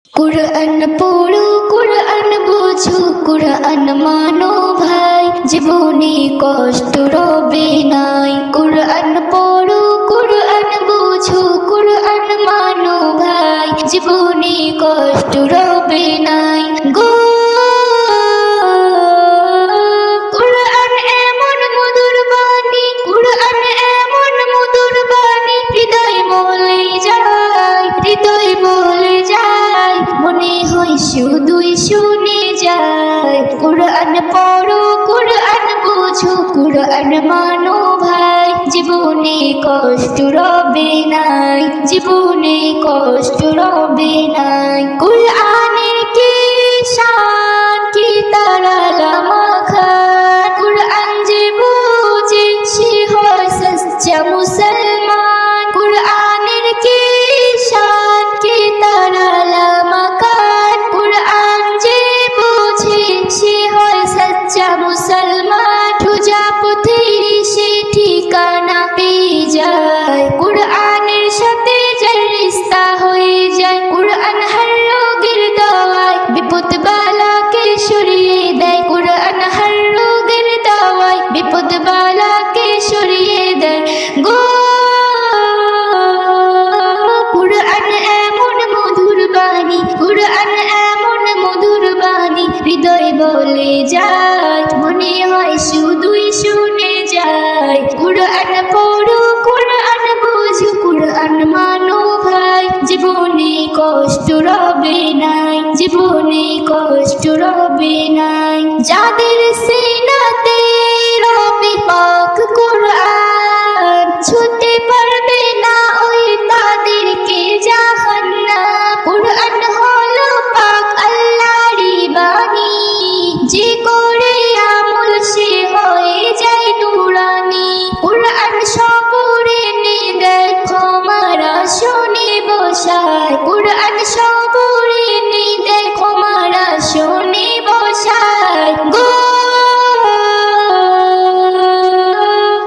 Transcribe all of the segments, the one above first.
কুরআন পড়ো, কুরআন বুঝো, কুরআন মানো ভাই, জীবনে কষ্ট রবে নাই। কুরআন পড়ো, কুরআন বুঝো, কুরআন মানো ভাই, জীবনে কষ্ট রবে নাই। গো কুরআন এমন মধুর বাণী, কুরআন এমন মধুর বাণী, হৃদয় বলে যায়, হৃদয় বলে যায়, মনে হয় শুধুই শুনে যায়। কুরআন পড়ো, কুরআন বুঝো, কুরআন মানো ভাই, জীবনে কষ্ট রবে নাই, জীবনে কষ্ট রবে নাই। কুরআনের কি শান, কি তারালা মাখান, কুরআন যে বুঝে সে হয় সচ্চা মুসলমান। কুরআনের কি শান, কি তারালা মাখান, কুরআন যে বুঝে সে হয় সচ্চা মুসলমান। সোজা পথের সে ঠিকানা পেয়ে যায়, কুরআনের সাথে যার রিশতা হয়ে যায়। কুরআন হর রোগের দাওয়াই, বিপদ বালাকে সরিয়ে দেয়। কুরআন হর রোগের দাওয়াই, বিপদ বালাকে সরিয়ে দেয়। গো কুরআন এমন মধুর বাণী, কুরআন এমন মধুর বাণী, হৃদয় বলে যায়, মনে হয় শুধুই শুনে যায়। কুরআন পড়ো, কুরআন বুঝো, কুরআন মানো ভাই, জীবনে কষ্ট রবে নাই, জীবনে কষ্ট রবে নাই। যাদের সিনাতে রবে পাক কুরআন, ছুঁতে পারবে না ওই তাদেরকে জাহান্নাম। কুরআন হলো পাক আল্লাহরই বাণী, যে করে আমল সে হয়ে যায় নূরানি। কুরআন সবরে নে দেখো মারা শুনে বসায়, কুরআন সবরে নে দেখো মারা শুনে বসায়। গো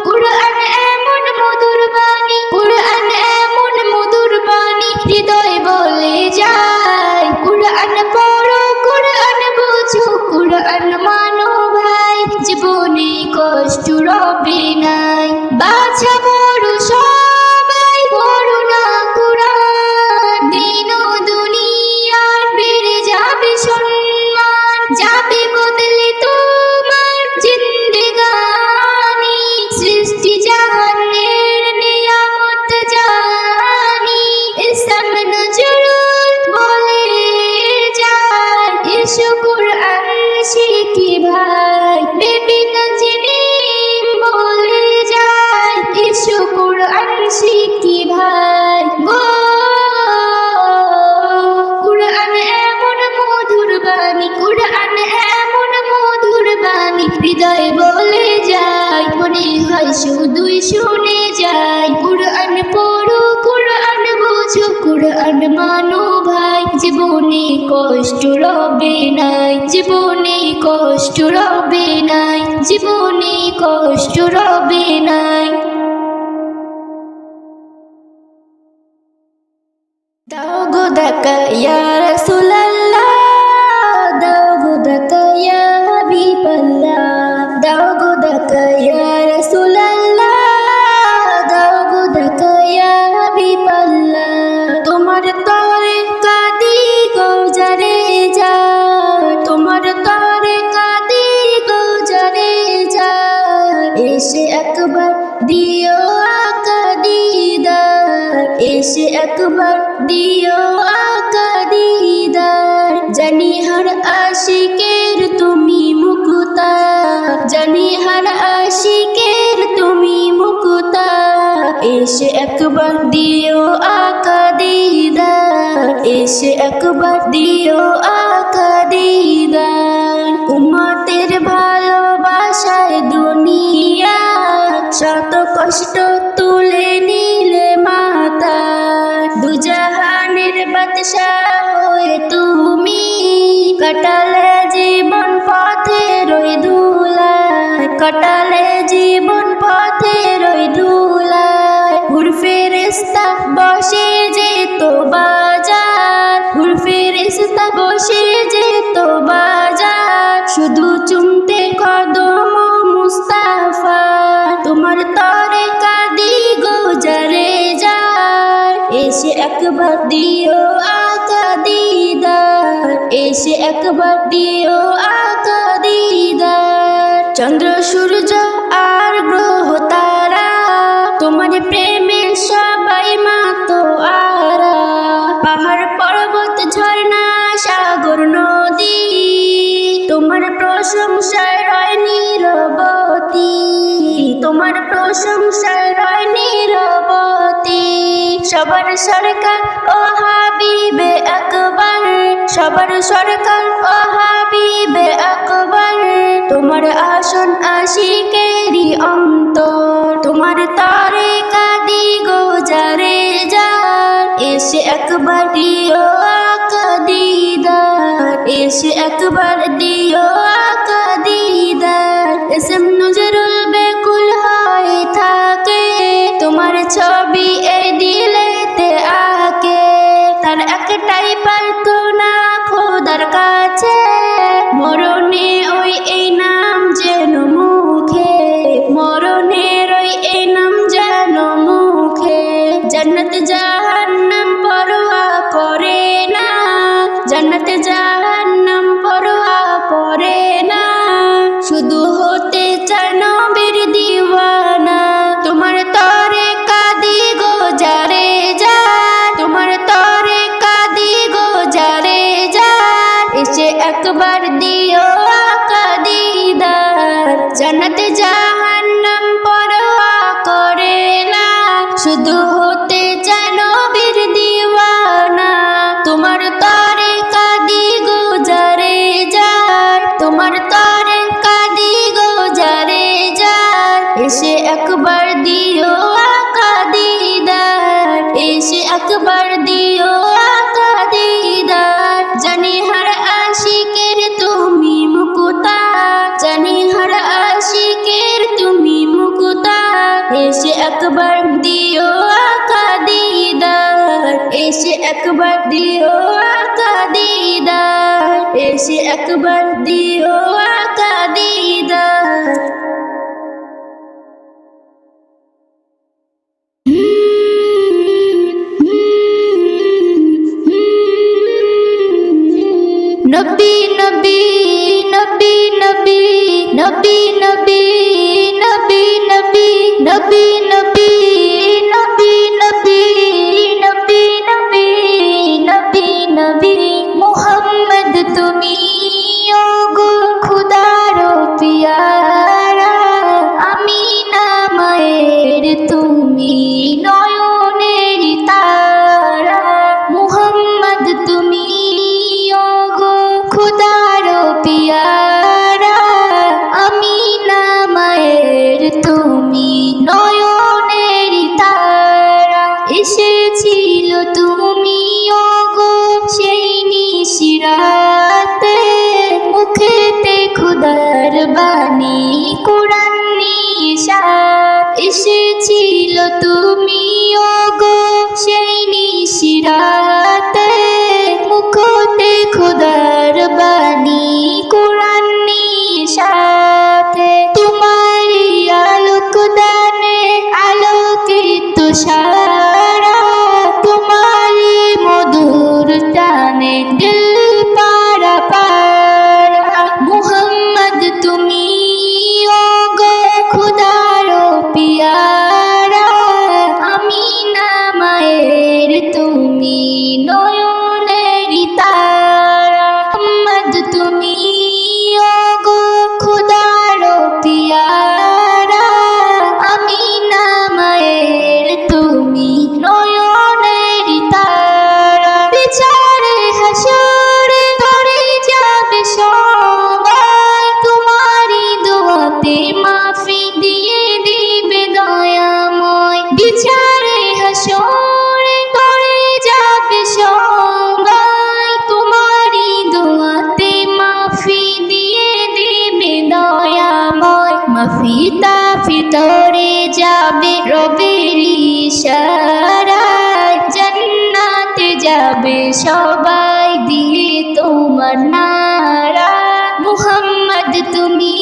কুরআন এমন মধুর বাণী, কুরআন এমন মধুর বাণী, হৃদয় বলে যায়। কুরআন পড়ো, কুরআন বুঝো, কুরআন মানো ভাই, জীবনে কষ্ট রবে নাই। বাছা বড় সবাই পড়ো না কুরআন, দিন ও দুনিয়ার বেড়ে যাবে সম্মান, যাবে বদলে তোমার জিন্দেগানি। সৃষ্টি জাহানের নিয়ামত জানি, ইসলাম নজরুল বলে যায়, এসো কুরআন শিখি ভাই। বেবি নজনীম বলে যায়, এসো কুরআন শিখি ভাই। গো কুরআন এমন মধুর বাণী, কুরআন এমন মধুর বাণী, হৃদয় বলে যায়, মনে হয় শুধুই শুনে যায়। কুরআন পড়ো, কুরআন বুঝো, কুরআন মানো ভাই, জীবনে কষ্ট রবে নাই, জীবনে কষ্ট রবে নাই, জীবনে কষ্ট রবে নাই। দাও গো দেখা ইয়া রাসূলুল্লাহ, দাও গো দেখা ইয়া হাবিবাল্লাহ, দাও গো দেখা ইয়া রাসূলুল্লাহ, দাও গো দেখা ইয়া হাবিবাল্লাহ। তোমার তরে কাঁদি গো যারে যায়, তোমার তরে কাঁদি গো যারে যায়, এসে একবার দিও আকা দিদার, এসে একবার দিও আকা দিদার। জানি হর আশিকের তুমি মুকুতা, জানি হর আশিকের তুমি মুকুতা, এসে একবার দিও আকা দিদার, এসে একবার দিও আকা দিদার। উম্মতের ভালোবাসায় দুনিয়া শত কষ্ট তুলে নিলে মাতা, দুজাহানের বাদশাহ হয়ে তুমি কাটালে জীবন পথে রই ধুলায়, কাটালে জীবন পথে রই ধুলায়। হুর ফেরেশতা বসে যেত বাজার, হুর ফেরেশতা ফেরেশতা বসে যেত বাজার, শুধু চুমতে কদম মুস্তাফা। তোমার তরে কাঁদি গো যারে যার, এসে একবার দিও আকা দিদার, এসে একবার দিও আকা দিদার। চন্দ্র সূর্য আর গ্রহ তারা, তোমার প্রেমে সবাই মাতোয়ারা। পাহাড় পর্বত ঝর্ণা সাগর নদী, তোমার প্রশংসায় রয় নীরবতী, তোমার প্রশংসায় রয় নীরবতী। সবার সরকার ও হাবিবে আকবর, সবার সরকার ও হাবিবে আকবর। তোমার আসন আশিকেরি অন্তর, তোমার তরে কাঁদি গো যারে যার, এসে একবার দিও আকা দিদার, এসে একবার দিও আকা দিদার। এসএম নজরুল বেকুল হয়ে থাকে, তোমার ছবি এই দিলেতে আঁকে। তার একটাই প্রার্থনা খোদার কাছে, মরণে ওই এই নাম যেন মুখে, মরণের ওই এই নাম যেন মুখে। জান্নাত জাহান্নাম পরোয়া করে না, জান্নাত জাহান্নাম পরোয়া করে না, শুধু হতে চায় নবীর দিওয়ানা। তোমার তরে কাঁদি গো যারে যার, তোমার তরে কাঁদি গো যারে যার, এসে একবার দিও আকা দিদার। জান্নাত জাহান্নাম পরোয়া করে না, শুধু হতে চায় নবীর দিওয়ানা। তোমার তরে কাঁদি গো যারে যার, তোমার তরে কাঁদি গো যারে যার, এসে একবার দিও আকা দিদার, এসে একবার দিও আকা দিদার। জানি হর আশিকের তুমি মুকুতা, জানি হর আশিকের তুমি মুকুতা, এসে একবার দিও আকা দিদার, এসে একবার দিও আকা দিদার, এসে একবার দিও আকা দিদার। নবী নবী নবী নবী নবী নবী নবী নবী নবী নবী নবী নবী নবী নবী নবী নবী মুহাম্মদ তুমি ওগো খুদার পিয়ারা, আমিনা মায়ের তুমি নয়নের তারা। মুহাম্মদ তুমি ওগো খুদার পিয়ারা, আমিনা মায়ের তুমি নয়নের তারা। এসে জানারা মুহাম্মদ তুমি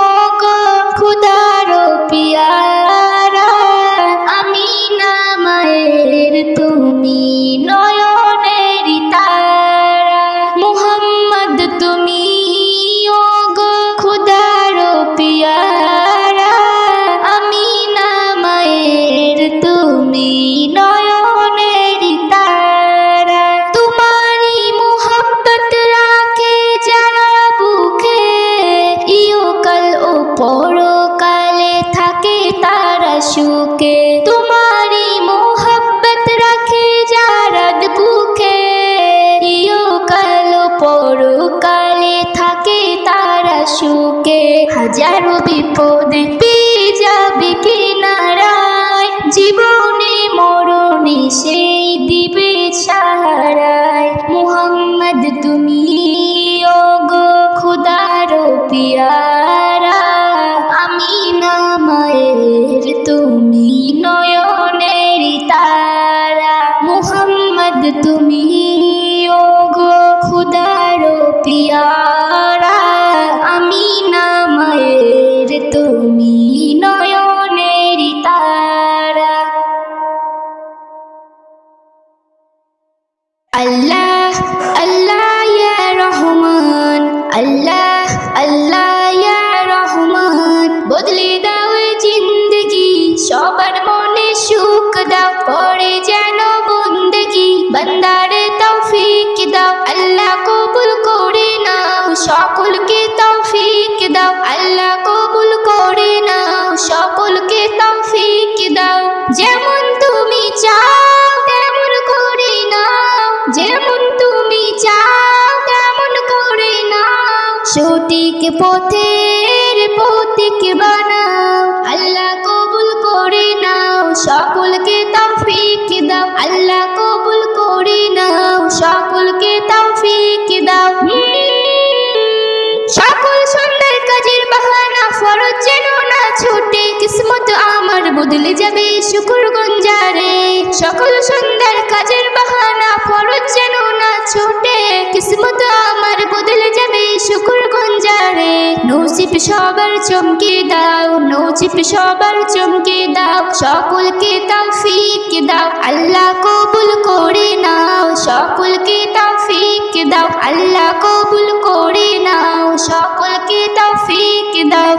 ওগো খুদার পিয়ারা আমিনা মায়ের তুমি নয়নের তারা মুহাম্মদ তুমি ওগো খুদার পিয়ারা আমিনা মায়ের তুমি নয়নের তারা তোমারি মুহাব্বত রাখে যারা বুকে ইহকাল ও পরকালে থাকে তারা সুখে তোমারি মুহাব্বত রাখে যারা বুকে ইহকাল ও পরকালে থাকে তারা সুখে হাজারো বিপদে পেয়ে যাবে কিনারায় জীবনে মরণে সেই দিবে সাহারায় মুহাম্মদ তুমি ওগো খুদার পিয়ারা আমিনা মায়ের তুমি নয়নের তারা মুহাম্মদ তুমি ওগো খুদার পিয়ারা আমিনা মায়ের তুমি নয়নের তারা আল্লাহ আল্লাহ ইয়া রহমান আল্লাহ আল্লাহ ইয়া রহমান বদলে দাও জিন্দগি সবার মনে সুখ দাও পড়ে যেন বন্দেগি বান্দারে তৌফিক দাও আল্লাহ কবুল করে নাও সকলকে তৌফিক দাও আল্লাহ কবুল করে নাও সকলকে তৌফিক দাও যেমন তুমি চাও তেমন করে নাও যেমন তুমি চাও তেমন করে নাও সঠিক পথের পথিক বানাও আল্লাহ কবুল করে নাও সকলকে তৌফিক দাও আল্লাহ কবুল করে নাও সকলকে তৌফিক দাও সকল সুন্দর কাজের বাহানা ফরজ যেন না ছুটে কিসমত আমার বদলে যাবে শুকর গঞ্জারে সকল সুন্দর কাজের বাহানা ফরজ যেন না ছুটে কিসমত আমার বদলে যাবে শুকর গঞ্জারে নসিব সবার চমকে দাও নসিব সবার চমকে দাও সকলকে তৌফিক দাও আল্লাহ কবুল করে নাও সকলকে তৌফিক দাও আল্লাহ কবুল করে নাও সকলকে তৌফিক দাও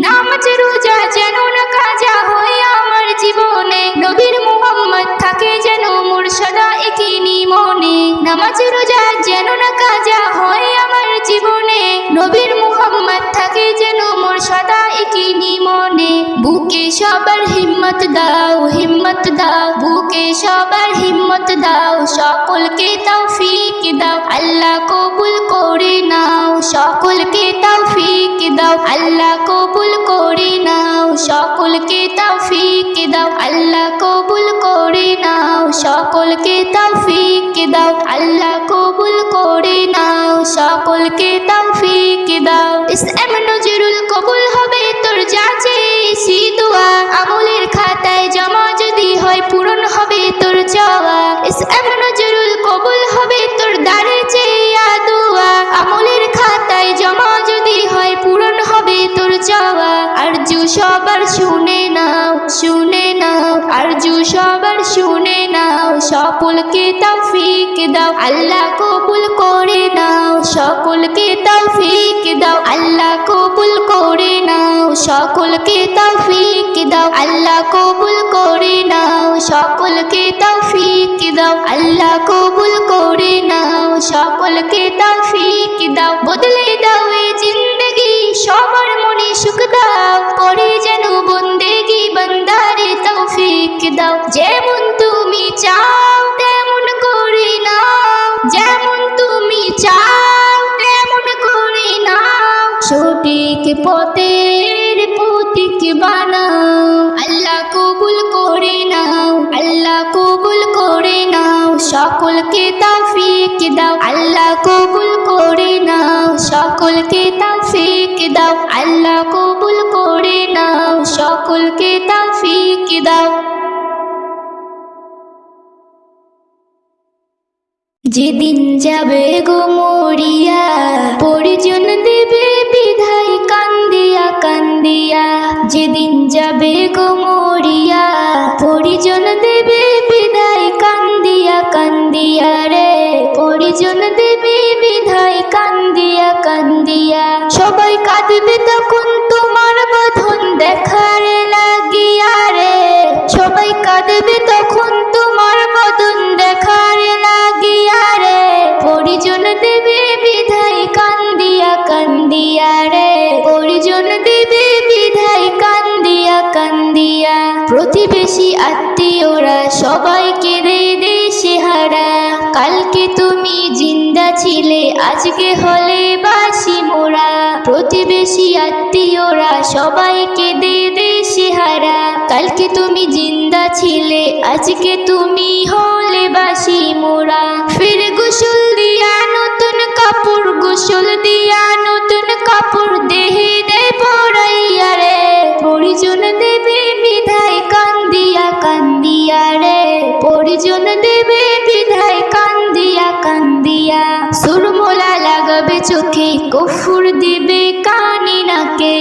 নামাজ রোজা যেন না কাজা হয় আমার জীবনে নবীর মুহাম্মদ থাকে যেন মোর সদা একই মনে নামাজ রোজা যেন না কাজা হয় আমার জীবনে নবীর মুহাম্মদ থাকে যেন মোর সদা একই মনে বুকে সবার হিম্মত দাও বুকে সবার হিম্মত দাও সকলকে তৌফিক দাও আল্লাহ কবুল করে নাও সকলকে তৌফিক দাও আল্লাহ কবুল করে নাও সকলকে তৌফিক দাও আল্লাহ কবুল করে নাও সকলকে তৌফিক দাও আল্লাহ কবুল করে নাও সকলকে তৌফিক দাও ইসলাম নজরুল কবুল হবে তোর যাচে সি দোয়া আমলের খাতায় জমা যদি হয় পূরণ হবে তোর চাওয়া ইসলাম নজরুল কবুল হবে তোর দাঁড়ে চেয়া দোয়া আমলের খাতায় জমা যদি হয় পূরণ হবে তোর চাওয়া আরজু সবার শুনে নাও আরজু সবার শুনে নাও সকলকে তৌফিক দাও আল্লাহ কবুল করে নাও সকলকে তৌফিক দাও আল্লাহ কবুল করে নাও সকলকে তৌফিক দাও আল্লাহ কবুল করে নাও সকলকে তৌফিক দাও আল্লাহ কবুল করে নাও সকলকে তৌফিক দাও বদলে দাও এই জিন্দগি সবার মনে সুখ দাও করে যেন বন্দেগি বান্দারে তৌফিক দাও যেমন তুমি চাও তেমন করে নাও যেমন তুমি চাও তেমন করে নাও সঠিক পথের পথিক বানাও আল্লাহ কবুল করে নাও আল্লাহ কবুল করে নাও সকলকে তৌফিক দাও আল্লাহ কবুল করে নাও সকলকে তৌফিক দাও আল্লাহ কবুল করে নাও সকলকে তৌফিক দাও। যেদিন যাবে গো মরিয়া পরিজন দেবে বিধায় কান্দিয়া কান্দিয়া, যেদিন যাবে গো মরিয়া পরিজন দেবে বিধায় কান্দিয়া কান্দিয়া রে, পরিজন দেবে বিধায় কান্দিয়া কান্দিয়া। সবাই কাঁদবে তখন তোমার বধন দেখার লাগিয়া রে, সবাই কাঁদবে তখন তোমার বদন দেখার লাগিয়া রে, পরিজন দেবে বিধায় কান্দিয়া কান্দিয়া রে, পরিজন দেবে বিধায় কান্দিয়া কান্দিয়া। প্রতিবেশী আত্মীয়রা সবাই কেঁদে দেশে হারা, কালকে তুমি জিন্দা ছিলে আজকে হলে বাসি মোরা, প্রতিবেশী আত্মীয়রা সবাই কেঁদে দেশে হারা, কালকে তুমি জিন্দা ছিলে আজকে তুমি হলে বাসি মোরা। ফির গোসল দিয়া নতুন কাপড়, গোসল দিয়া নতুন কাপড় দেহে দে পরাইয়া রে, পরিজন দেবে বিধায় কান্দিয়া কান্দিয়া রে, পরিজন দেবে বিধায় কান্দিয়া কান্দিয়া। সুরমোলা লাগাবে চোখে কফুর দিবে কানে নাকে,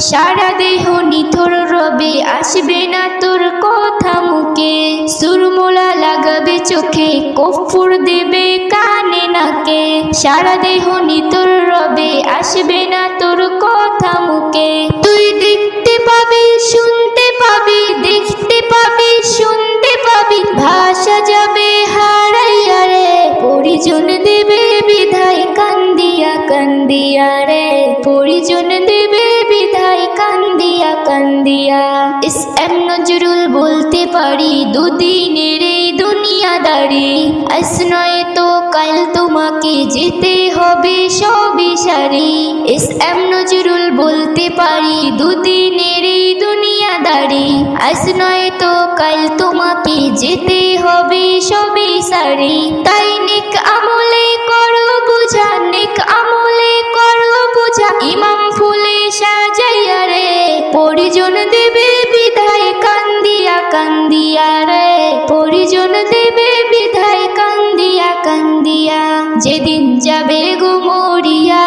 সারা দেহ নিথর রবে আসবে না তোর কথা মুখে, সুরমোলা লাগাবে চোখে কফুর দেবে কানে নাকে, সারা দেহ নিথর রবে আসবে না তোর কথা মুখে। তুই দেখতে পাবি শুনতে পাবি, দেখতে পাবি শুনতে পাবি, ভাষা যাবে হারাইয়া রে, পরিজন দেবে বিধায় কান্দিয়া কান্দিয়া রে, পরিজন দেবে বিধায় কান্দিয়া কান্দিয়া। এস এম নজরুল বলতে পারি দুদিনের এই দুনিয়াদারি, আজ নয় তো কাল তোমাকে যেতে হবে সবই সারি। এস এম নজরুল বলতে পারি দুদিনের এই দুনিয়াদারি, আজ নয় তো কাল তোমাকে যেতে হবে সবই সারি। তাই নেক আমলে করো বুঝা, নেক আমলে করো বুঝা, ইমাম ফুলে সাজাইয়া রে, পরিজন দেবে বিধায় কান্দিয়া কান্দিয়া রে, পরিজন দেবে বিধায় কান্দিয়া কান্দিয়া। যেদিন যাবে গো মরিয়া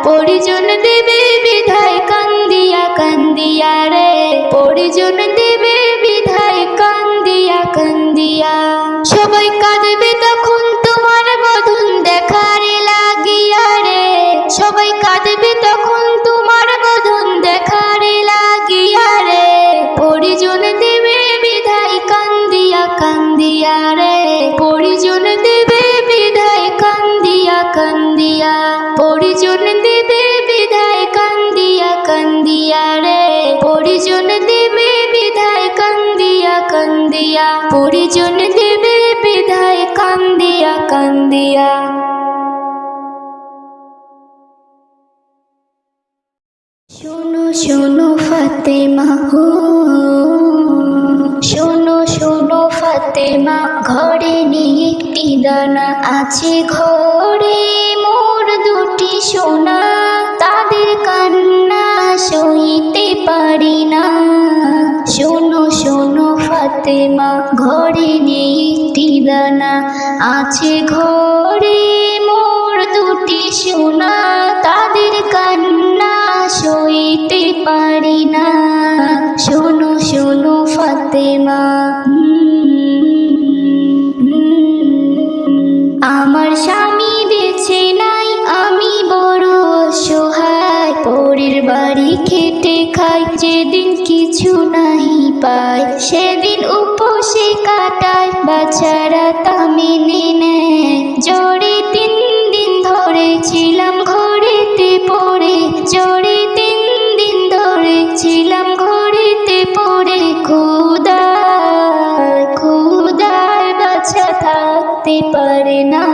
পরিজন দেবে বিধায় কান্দিয়া কান্দিয়া রে, পরিজন দেবে বিধায় কান্দিয়া কান্দিয়া। সবাই কাঁদবে তখন তোমার বদন দেখার লাগিয়া রে, সবাই কাঁদবে তখন তোমার বদন দেখার লাগিয়া রে, পরিজন দেবে বিধায় কান্দিয়া কান্দিয়া রে, পরিজন দেবে বিধায় কান্দিয়া কান্দিয়া, পরিজন দেবে বিধায় কান্দিয়া কান্দিয়া রে, পরিজন দেবে বিধায় কান্দিয়া কান্দিয়া, পরিজন দেবে বিধায় কান্দিয়া কান্দিয়া। শোনো শোনো ফাতেমা হো, শোনো শোনো ফাতেমা, ঘরে নেই একটি দানা, আছে ঘরে মোর দুটি সোনা, তাদের কান্না সইতে পারি না। শোনো শোনো ফাতেমা, ঘরে নেই একটি দানা, আছে ঘরে মোর দুটি সোনা, তাদের কান্না সইতে পারি না। শোনো শোনো ফাতেমা, আমার স্বামী বেঁচে নাই, আমি বড় অসহায়, পরের বাড়ি খেটে খাই, যেদিন কিছু নাহি পাই সেদিন উপসে কাটাই, বাচ্চারা তা মেনে নেয়, জ্বরে 3 দিন ধরে ছিলাম ঘরেতে পড়ে, জ্বরে 3 দিন ধরে ছিলাম ঘরেতে পড়ে, ক্ষুধায় ক্ষুধায় বাচ্চা থাকতে পারে না।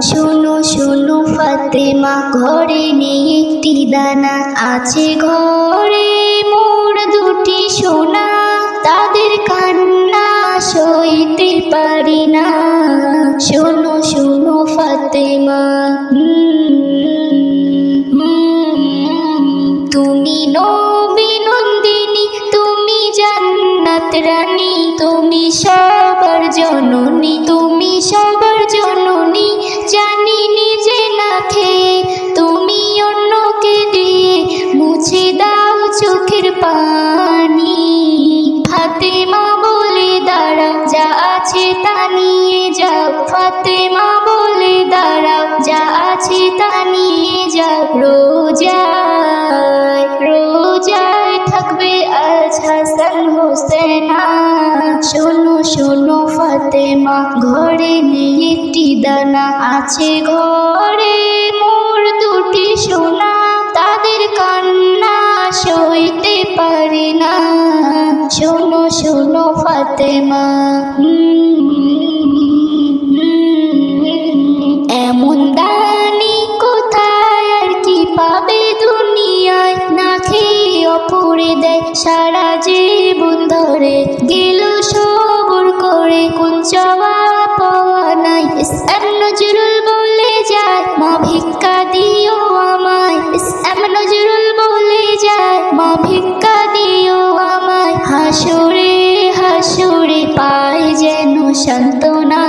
শোনো শোনো ফাতেমা, ঘরে নেই একটি দানা, আছে ঘরে মোর দুটি সোনা, তাদের কান্না সইতে পারি না। শোনো শোনো ফাতেমা, তুমি নবী নন্দিনী, তুমি জান্নাত রানী, তুমি সবার জননী, তুমি সবার জননী, ফাতেমা বলে দাঁড়াও, যা আছে তা নিয়ে যাও। রোজায় রোজায় থাকবে আজ হাসান হোসেনা। শোনো শোনো ফাতেমা, ঘরে নেই একটি দানা, আছে ঘরে মোর দুটি সোনা। তাদের কান্না সইতে পারি না। শোনো শোনো ফাতেমা, এমন দানি কোথায় আর কি পাবে দুনিয়ায়। না খেয়ে অপরে দেয় সারা জীবন ধরে, গেল সবর করে কোন চাওয়া পাওয়া নাই। এসএম নজরুল বলে যায়, মা ভিক্ষা দিও আমায়। এসএম নজরুল বলে যায়, মা ভিক্ষা দিও আমায়। হাসরে হাসরে পাই যেন সান্ত্বনা।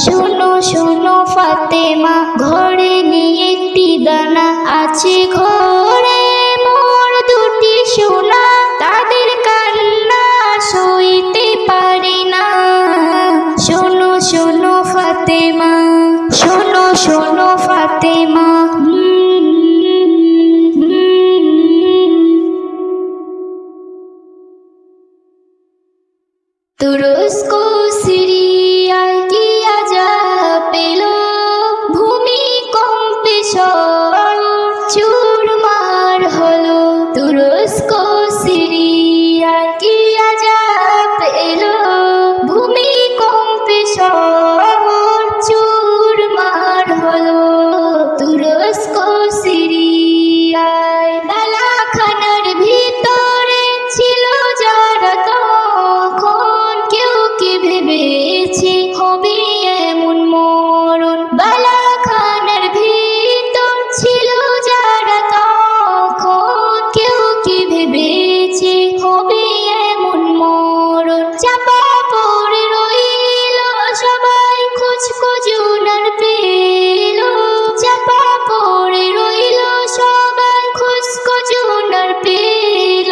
শোনো শোনো ফাতেমা, ঘরে নেই একটি দানা, আছে ঘরে মোর দুটি সোনা। তাদের কান্না সইতে পারি না। শোনো শোনো ফাতেমা, শোনো শোনো ফাতেমা। তুরস্ক সিরিয়ায় কি আযাব পেলো, ভূমিকম্পে শহর চুরমার হলো। তুরস্ক সিরিয়ায় কি আযাব পেলো, ভূমিকম্পে শহর চুরমার হলো। তুরস্ক সিরিয়ায় ডালাখানার ভিতরে ছিল যারা তখন, কেউ কি ভেবেছে হবে এমন মরণ। বালাখানার ভিতর ছিল যারা তখন, কেউ কি ভেবেছে হবে এমন মরণ। চাপা পড়ে রইল সবাই, খোঁজ খোঁজুন আর পেল। চাপা পড়ে রইল সবাই, খোঁজ খোঁজুন আর পেল।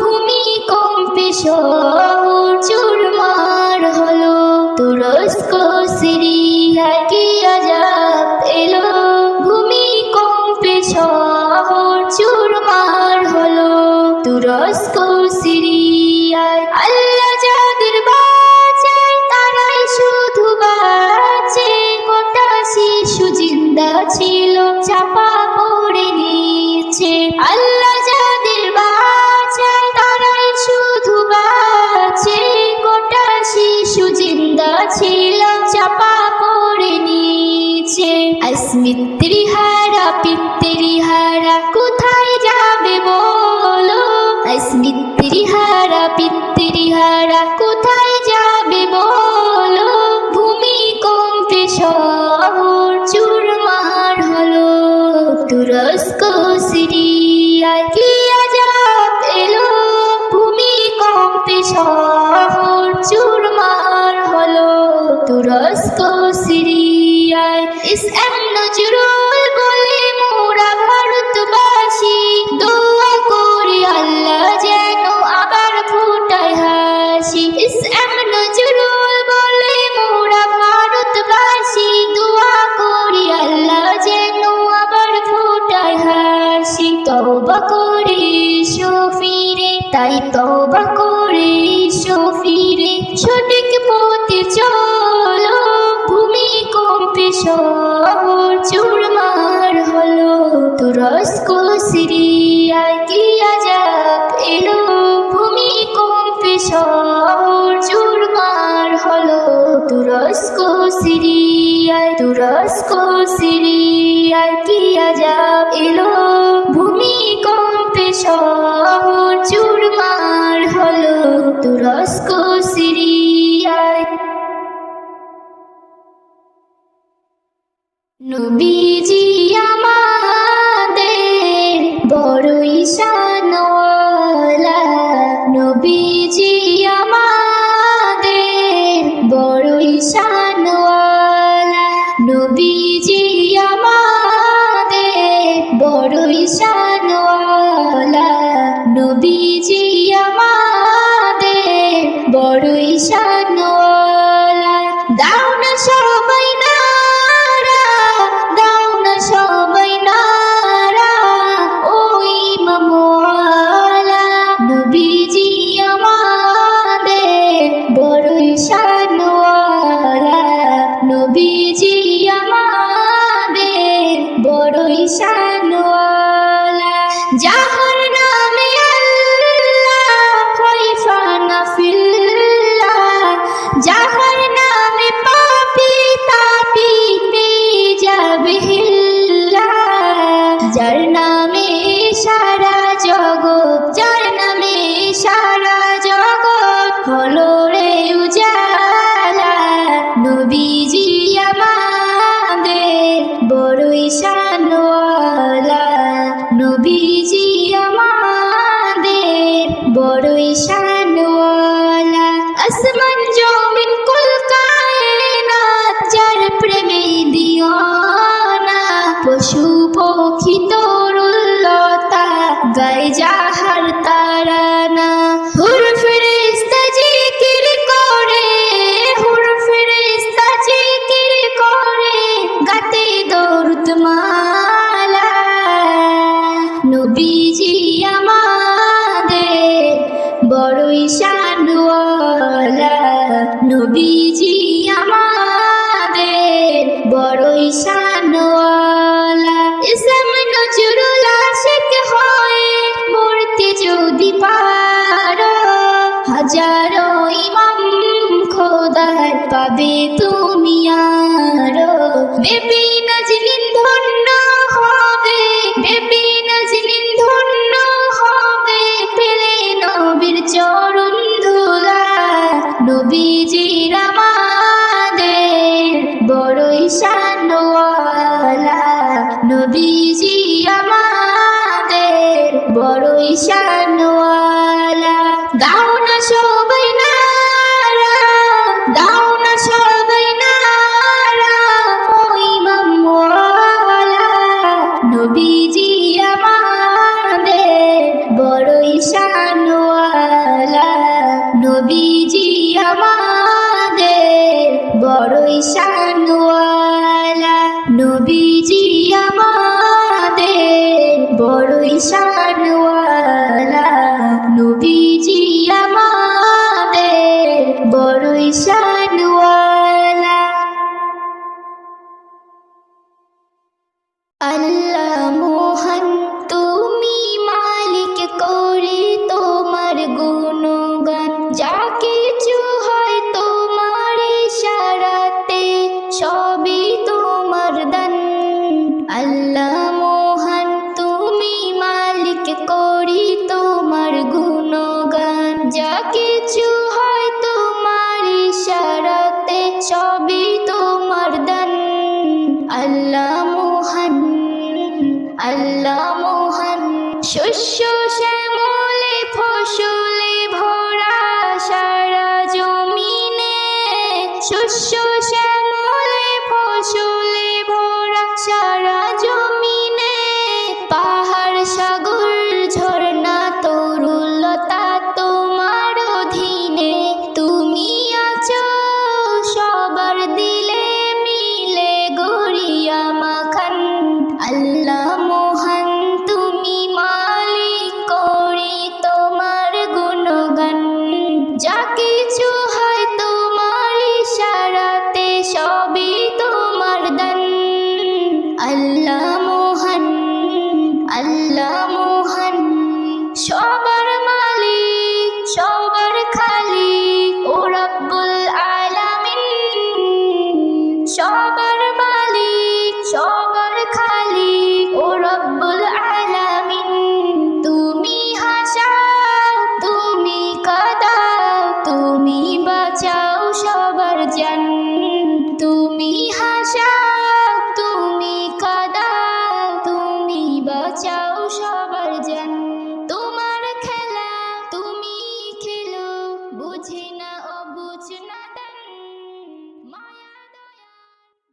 ভূমিকম্পে শহর চুরমার হলো। তুরস্ক সিরিয়ায় কি আযাব এলো, ভূমিকম্পে শহর চুরমার হলো। তুরস্ক সিরিয়ায় আল্লাহ যাদের বাঁচায়, তারাই শুধু বাঁচে। গোটা শিশু জিন্দা ছিল, চাপা পড়ে নিচে। আল্লাহ যাদের বাঁচায়, তারাই শুধু বাঁচে। গোটা শিশু জিন্দা ছিল, চাপা পড়ে নিচে। স্মৃতিহারা পিতৃহারা কোথায় যাবে বলো। স্মৃতিহারা পিতৃহারা কোথায় যাবে বলো। ভূমিকম্পে শহর চুরমার হলো। তুরস্ক সিরিয়ায় কি আযাব এলো, ভূমিকম্পে শহর চুরমার হলো। তুরস্ক সিরিয়ায় এসএম নজরুল বলে মোরা ভারতবাসী, দোয়া করি আল্লাহ যেন আবার ফোটায় হাসি। এসএম নজরুল বলে মোরা ভারতবাসী, দোয়া করি আল্লাহ যেন আবার ফোটায় হাসি। তওবা করে ফিরে, তাই তওবা করে ফিরে, সঠিক পথে চলো। ভূমিকম্পে শহর চুরমার হলো। তুরস্ক সিরিয়ায় কি আযাব এলো, ভূমিকম্পে শহর চুরমার হলো। তুরস্ক সিরিয়ায়, তুরস্ক সিরিয়ায় কি আযাব এলো, ভূমিকম্পে শহর চুরমার হলো। তুরস্ক সিরিয়ায়। নবীজি আমাদের বড়ই শানওয়ালা। নবীজি আমাদের বড়ই শানওয়ালা। নবীজি আমাদের বড়ই শানওয়ালা। নবীজি আমাদের বড়ই শানওয়ালা। দাও না সব নবীজি আমাদের বড়ই শানওয়ালা যাহার নামে আল্লাহ হয় ফানা ফিল্লাহ যাহার নামে পাপী তাপী পেয়ে যাবে হিল্লাহ যার নামে সারা জগৎ যার নামে সারা জগৎ হলো রে উজালা নবীজি আমাদের বড়ই শানওয়ালা নবীজি আমাদের বড়ই শানওয়ালা আসমান জমিন কুল কায়নাত যার প্রেমে দিওয়ানা পশু পক্ষী তরুলতা গায় যাহার তারানা হুর ফেরেশতা জিকির করে হুর ফেরেশতা জিকির করে গাতে দরুদ মালা নবীজি আমাদের বড়ই শানওয়ালা নবীজি আমাদের বড়ই শানওয়ালা ইসম নজরুল আশিক হয়ে মূর্তি যদি পারো হাজারো ইমাম খোদার পাবে তুমি আরো বেবি নাজনীন ধন্য হবে বেবি নাজনীন ধন্য হবে পেলে নবীর চরণ ধুলা নবীজির আমাদের বড়ই শানওয়ালা নবীজি আমাদের বড়ই শানওয়ালা দাও না সবাই নারা দাও না সবাই নারা ওই মামওয়ালা নবীজি আমাদের বড়ই শানওয়ালা নবীজি আমাদের বড়ই শানওয়ালা নবীজি আমাদের বড়ই শানওয়ালা নবীজি আমাদের বড়ই শানওয়ালা আল্লাহ মোহন তুমি মালিক করে তোমার গুণগান যা কিছু হয় তোমার ইশারাতে সবই তোমার দান আল্লাহ মোহন তুমি মালিক করি তোমার গুণগান যা কিছু হয় তোমার ইশারাতে সবই তোমার দান আল্লাহ মোহন আল্লাহ